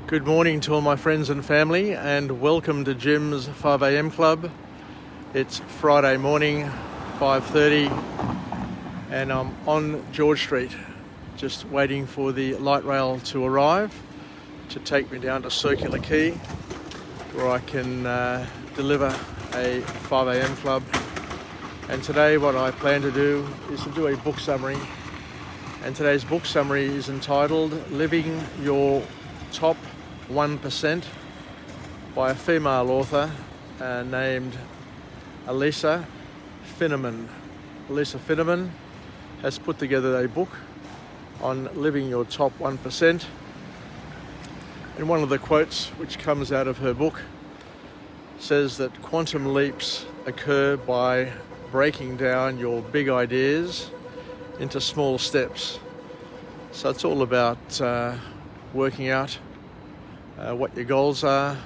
Good morning to all my friends and family, and welcome to Jim's 5 a.m. club. It's Friday morning, 5:30, and I'm on George Street, just waiting for the light rail to arrive to take me down to Circular Quay, where I can deliver a 5 a.m. club. And today what I plan to do is to do a book summary. And today's book summary is entitled Living Your Top 1% by a female author named Alissa Finerman. Alissa Finerman has put together a book on living your top 1%. And one of the quotes which comes out of her book says that quantum leaps occur by breaking down your big ideas into small steps. So it's all about working out what your goals are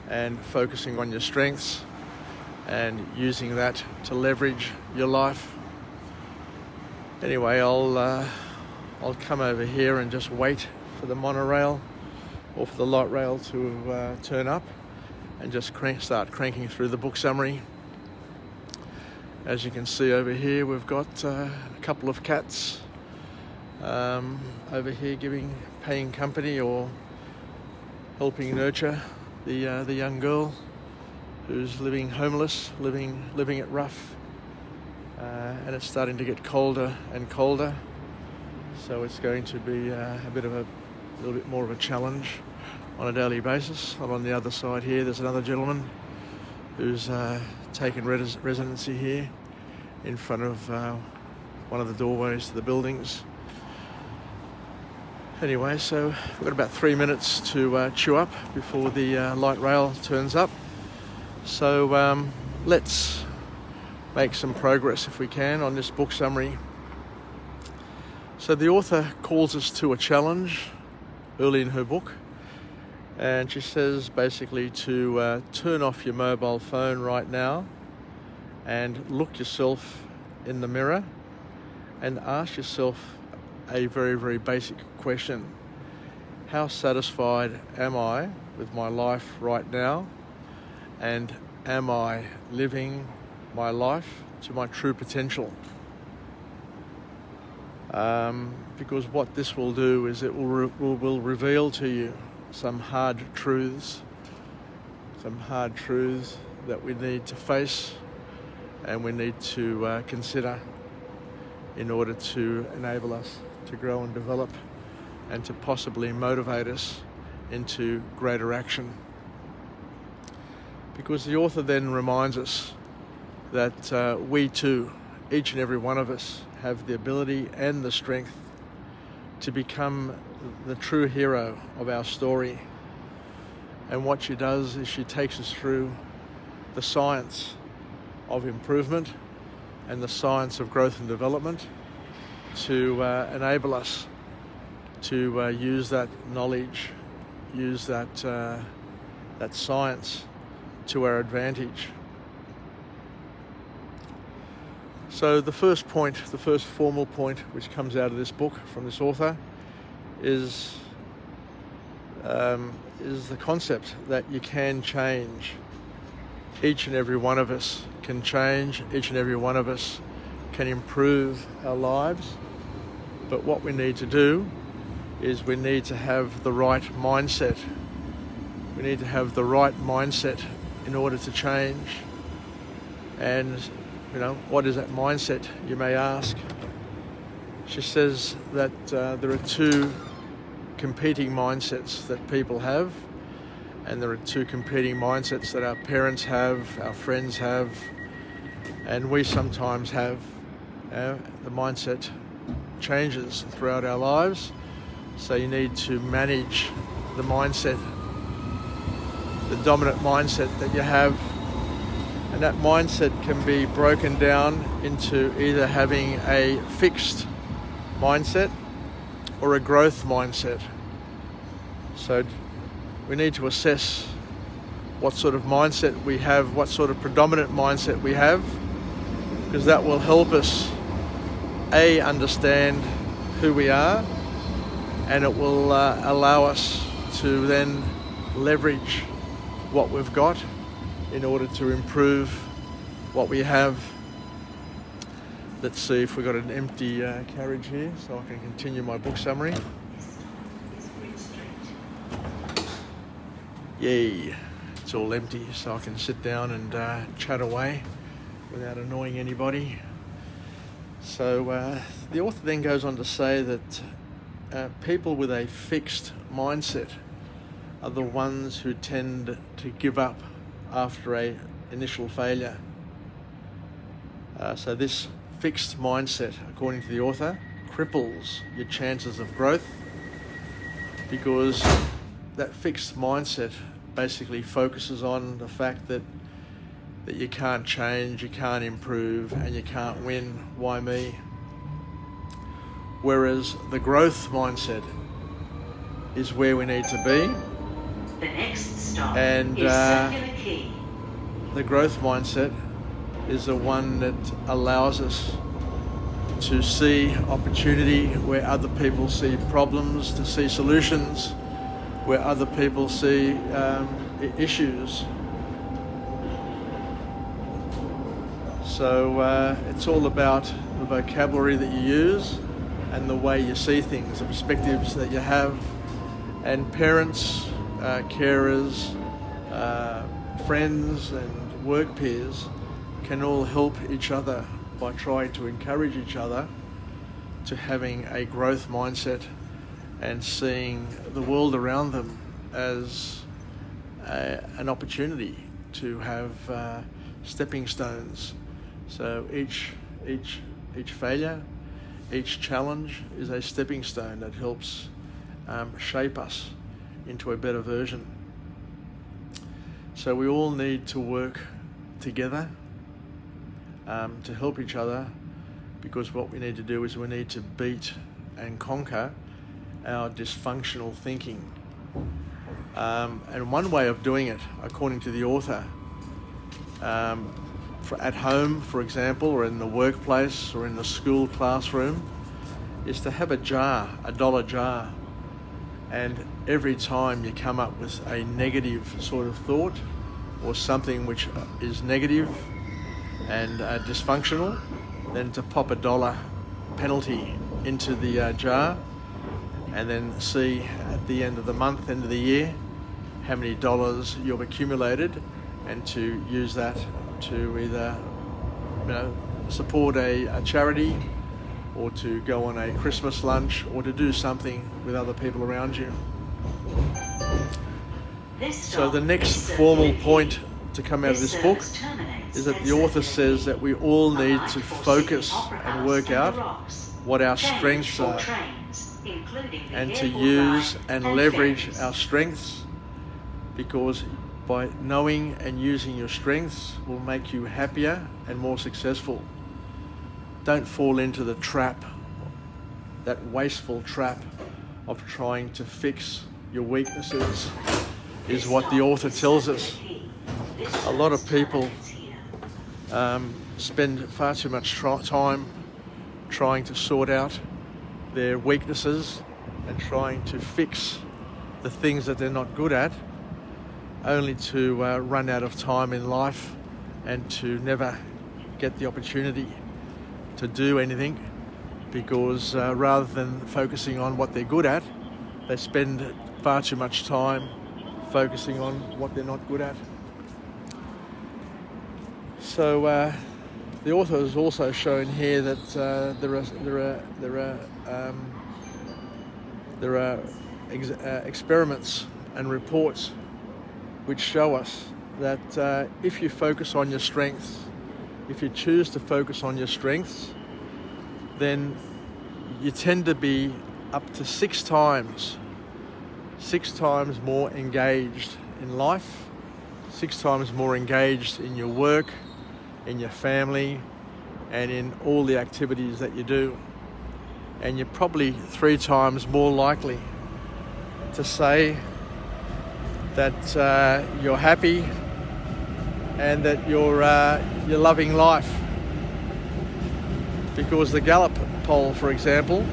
and focusing on your strengths and using that to leverage your life. Anyway, I'll come over here and just wait for the monorail or for the light rail to turn up and just start cranking through the book summary. As you can see over here, we've got a couple of cats over here paying company or helping nurture the young girl who's living homeless, living it rough, and it's starting to get colder and colder, so it's going to be a little bit more of a challenge on a daily basis. And on the other side here, there's another gentleman who's taken residency here in front of one of the doorways to the buildings. Anyway, so we've got about 3 minutes to chew up before the light rail turns up. So let's make some progress if we can on this book summary. So the author calls us to a challenge early in her book, and she says basically to turn off your mobile phone right now and look yourself in the mirror and ask yourself a very, very basic question. How satisfied am I with my life right now? And am I living my life to my true potential? Because what this will do is it will reveal to you some hard truths that we need to face and we need to consider in order to enable us to grow and develop and to possibly motivate us into greater action. Because the author then reminds us that we too, each and every one of us, have the ability and the strength to become the true hero of our story. And what she does is she takes us through the science of improvement and the science of growth and development to enable us to use that knowledge, use that science to our advantage. So the first formal point which comes out of this book from this author is the concept that you can change. Each and every one of us can change. Each and every one of us can improve our lives. But what we need to do is we need to have the right mindset. We need to have the right mindset in order to change. And, what is that mindset, you may ask? She says that there are two competing mindsets that people have, and there are two competing mindsets that our parents have, our friends have, and we sometimes have. The mindset changes throughout our lives, so you need to manage the mindset, the dominant mindset that you have. And that mindset can be broken down into either having a fixed mindset or a growth mindset. So we need to assess what sort of mindset we have, what sort of predominant mindset we have, because that will help us understand who we are, and it will allow us to then leverage what we've got in order to improve what we have. Let's see if we've got an empty carriage here so I can continue my book summary. Yay, it's all empty so I can sit down and chat away without annoying anybody. So the author then goes on to say that people with a fixed mindset are the ones who tend to give up after an initial failure. So this fixed mindset, according to the author, cripples your chances of growth, because that fixed mindset basically focuses on the fact that you can't change, you can't improve, and you can't win. Why me? Whereas the growth mindset is where we need to be. The next stop and is Circular Quay. The growth mindset is the one that allows us to see opportunity where other people see problems, to see solutions where other people see issues. So it's all about the vocabulary that you use and the way you see things, the perspectives that you have. And parents, carers, friends and work peers can all help each other by trying to encourage each other to having a growth mindset and seeing the world around them as an opportunity to have stepping stones. So each failure, each challenge is a stepping stone that helps shape us into a better version. So we all need to work together to help each other, because what we need to do is we need to beat and conquer our dysfunctional thinking. And one way of doing it, according to the author, at home, for example, or in the workplace or in the school classroom, is to have a jar, a dollar jar. And every time you come up with a negative sort of thought or something which is negative and dysfunctional, then to pop $1 penalty into the jar, and then see at the end of the month, end of the year, how many dollars you've accumulated, and to use that to either support a charity, or to go on a Christmas lunch, or to do something with other people around you. So the next formal point to come out of this book is that the author says that we all need to focus and work out what our strengths are, and to use and leverage our strengths, because by knowing and using your strengths will make you happier and more successful. Don't fall into the trap, that wasteful trap of trying to fix your weaknesses, is what the author tells us. A lot of people spend far too much time trying to sort out their weaknesses and trying to fix the things that they're not good at, only to run out of time in life and to never get the opportunity to do anything, because rather than focusing on what they're good at, they spend far too much time focusing on what they're not good at. So the author has also shown here that there are experiments and reports which show us that if you focus on your strengths, if you choose to focus on your strengths, then you tend to be up to 6 times more engaged in life, 6 times more engaged in your work, in your family, and in all the activities that you do. And you're probably 3 times more likely to say that you're happy and that you're loving life. Because the Gallup poll, for example,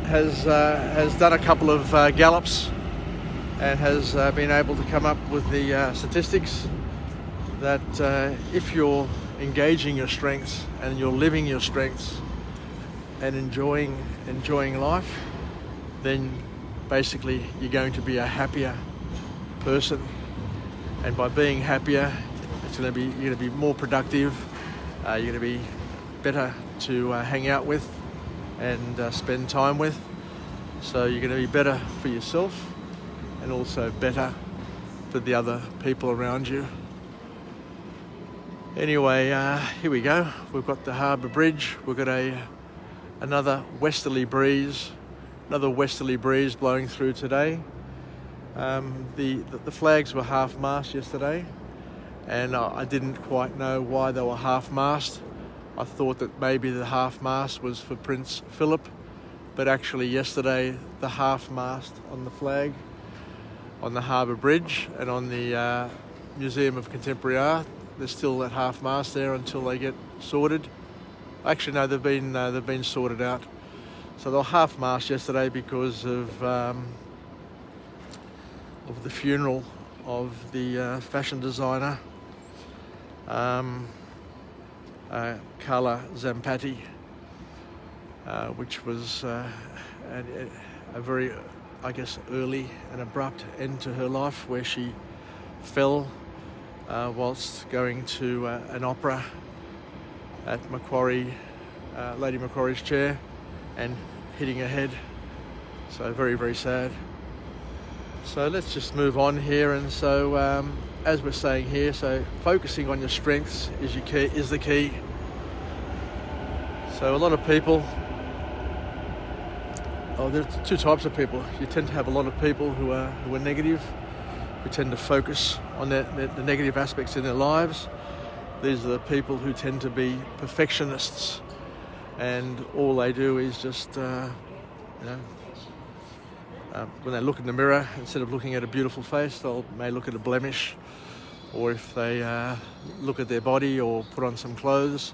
has done a couple of gallops and has been able to come up with the statistics that if you're engaging your strengths and you're living your strengths and enjoying life, then basically you're going to be a happier person. And by being happier, you're going to be more productive. You're going to be better to hang out with and spend time with. So you're going to be better for yourself and also better for the other people around you. Anyway, here we go. We've got the harbour bridge. We've got another westerly breeze blowing through today. The flags were half-mast yesterday, and I didn't quite know why they were half-mast. I thought that maybe the half-mast was for Prince Philip, but actually yesterday the half-mast on the flag on the harbour bridge and on the Museum of Contemporary Art, they're still at half-mast there until they get sorted. Actually, no, they've been sorted out. So they were half-mast yesterday because of the funeral of the fashion designer Carla Zampatti, which was a very, I guess, early and abrupt end to her life, where she fell whilst going to an opera at Macquarie, Lady Macquarie's chair, and hitting her head. So very, very sad. So let's just move on here. And so as we're saying here, so focusing on your strengths is the key. So a lot of people, there's two types of people. You tend to have a lot of people who are negative, who tend to focus on the negative aspects in their lives. These are the people who tend to be perfectionists, and all they do is just, when they look in the mirror, instead of looking at a beautiful face, they may look at a blemish, or if they look at their body or put on some clothes,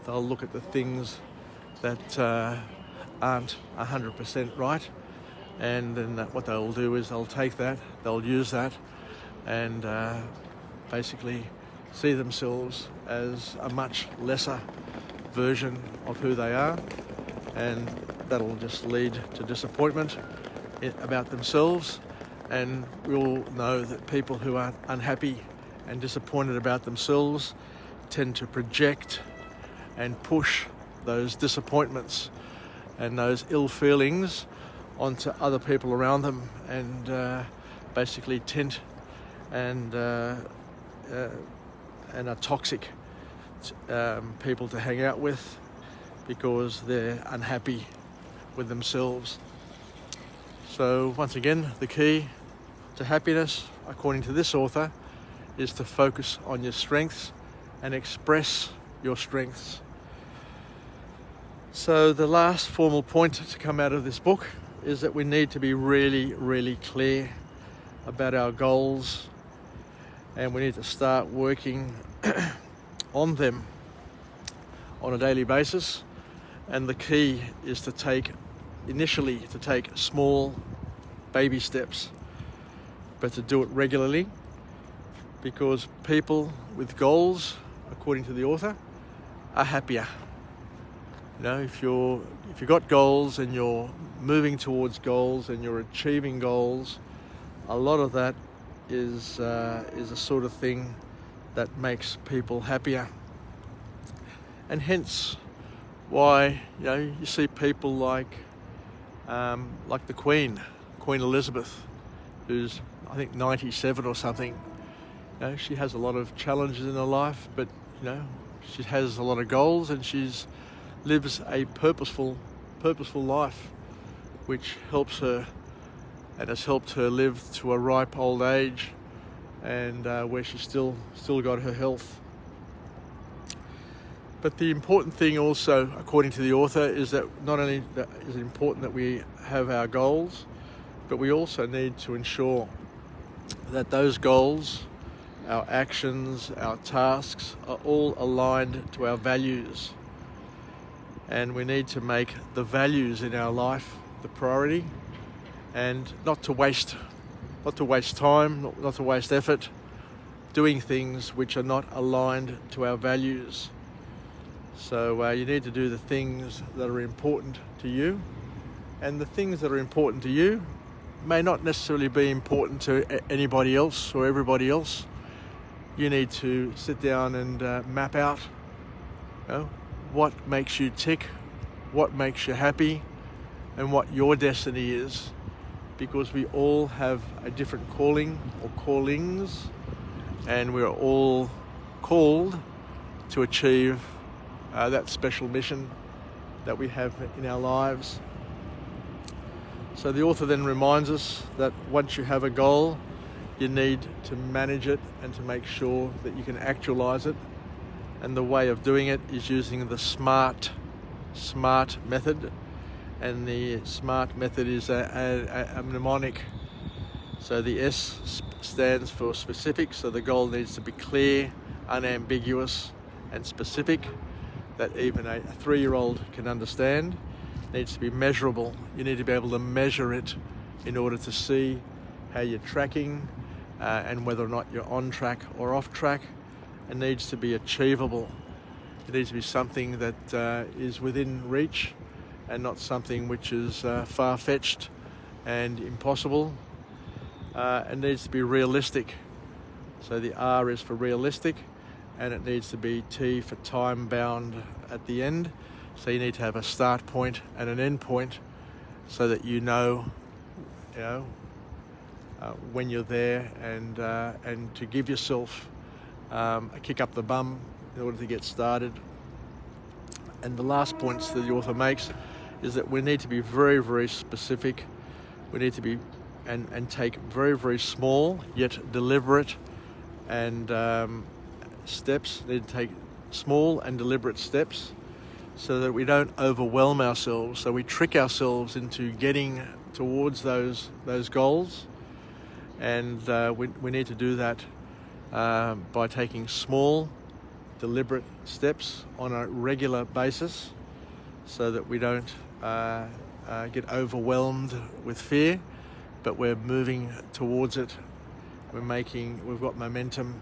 they'll look at the things that aren't 100% right, and then what they'll do is they'll take that, they'll use that, and basically see themselves as a much lesser version of who they are, and that'll just lead to disappointment about themselves. And we all know that people who are unhappy and disappointed about themselves tend to project and push those disappointments and those ill feelings onto other people around them, and basically tint and are toxic people to hang out with because they're unhappy with themselves. So once again, the key to happiness, according to this author, is to focus on your strengths and express your strengths. So the last formal point to come out of this book is that we need to be really, really clear about our goals, and we need to start working on them on a daily basis. And the key is to take small baby steps, but to do it regularly, because people with goals, according to the author, are happier. You know, if you've got goals and you're moving towards goals and you're achieving goals, a lot of that is the sort of thing that makes people happier. And hence why, you know, you see people like the Queen Elizabeth, who's I think 97 or something. You know, she has a lot of challenges in her life, but you know, she has a lot of goals, and lives a purposeful life, which helps her and has helped her live to a ripe old age, and where she's still got her health. But the important thing also, according to the author, is that not only is it important that we have our goals, but we also need to ensure that those goals, our actions, our tasks are all aligned to our values. And we need to make the values in our life the priority, and not to waste time, not to waste effort doing things which are not aligned to our values. So you need to do the things that are important to you, and the things that are important to you may not necessarily be important to anybody else or everybody else. You need to sit down and map out, what makes you tick, what makes you happy, and what your destiny is, because we all have a different calling or callings, and we're all called to achieve that special mission that we have in our lives. So the author then reminds us that once you have a goal, you need to manage it and to make sure that you can actualize it. And the way of doing it is using the SMART method. And the SMART method is a mnemonic. So the S stands for specific, so the goal needs to be clear, unambiguous, and specific, that even a 3-year-old can understand. It needs to be measurable. You need to be able to measure it in order to see how you're tracking and whether or not you're on track or off track. It needs to be achievable. It needs to be something that is within reach and not something which is far-fetched and impossible. It needs to be realistic. So the R is for realistic, and it needs to be T for time-bound at the end. So you need to have a start point and an end point so that you know when you're there, and to give yourself a kick up the bum in order to get started. And the last points that the author makes is that we need to be very, very specific. We need to be and take very, very small yet deliberate and steps. We need to take small and deliberate steps so that we don't overwhelm ourselves, so we trick ourselves into getting towards those goals. And we need to do that by taking small, deliberate steps on a regular basis so that we don't get overwhelmed with fear, but we're moving towards it. We've got momentum,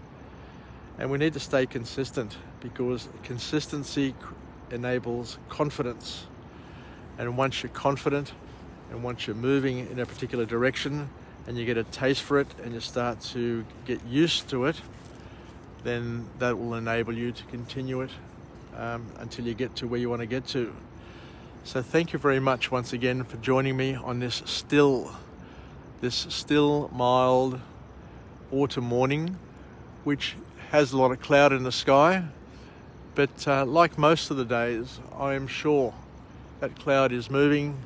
and we need to stay consistent, because consistency enables confidence. And once you're confident and once you're moving in a particular direction and you get a taste for it and you start to get used to it, then that will enable you to continue it until you get to where you want to get to. So thank you very much once again for joining me on this still, mild autumn morning, which has a lot of cloud in the sky. But like most of the days, I am sure that cloud is moving.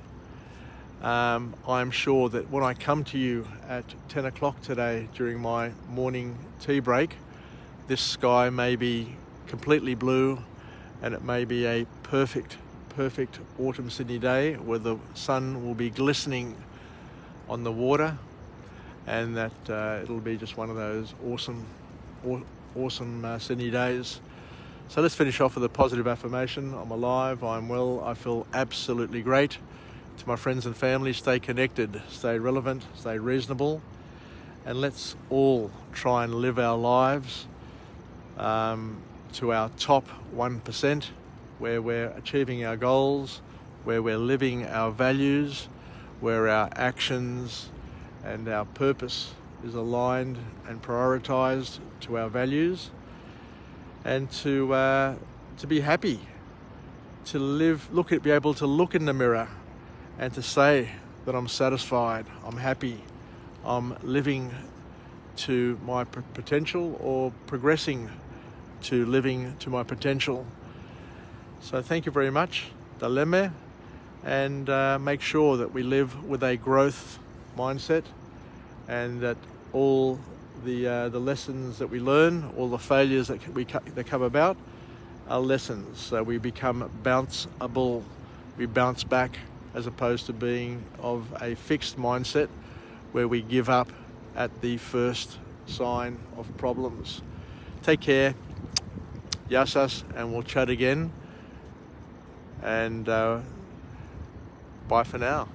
I'm sure that when I come to you at 10 o'clock today during my morning tea break, this sky may be completely blue, and it may be a perfect autumn Sydney day where the sun will be glistening on the water, and that it'll be just one of those awesome Sydney days. So let's finish off with a positive affirmation. I'm alive, I'm well, I feel absolutely great. To my friends and family, stay connected, stay relevant, stay reasonable, and let's all try and live our lives to our top 1%, where we're achieving our goals, where we're living our values, where our actions and our purpose is aligned and prioritized to our values, and to be happy, to live, be able to look in the mirror and to say that I'm satisfied, I'm happy, I'm living to my potential or progressing to living to my potential. So thank you very much, Daleme, and make sure that we live with a growth mindset, and that all the lessons that we learn, all the failures that come about are lessons. So we become bounceable, we bounce back, as opposed to being of a fixed mindset where we give up at the first sign of problems. Take care, Yasas, and we'll chat again, and bye for now.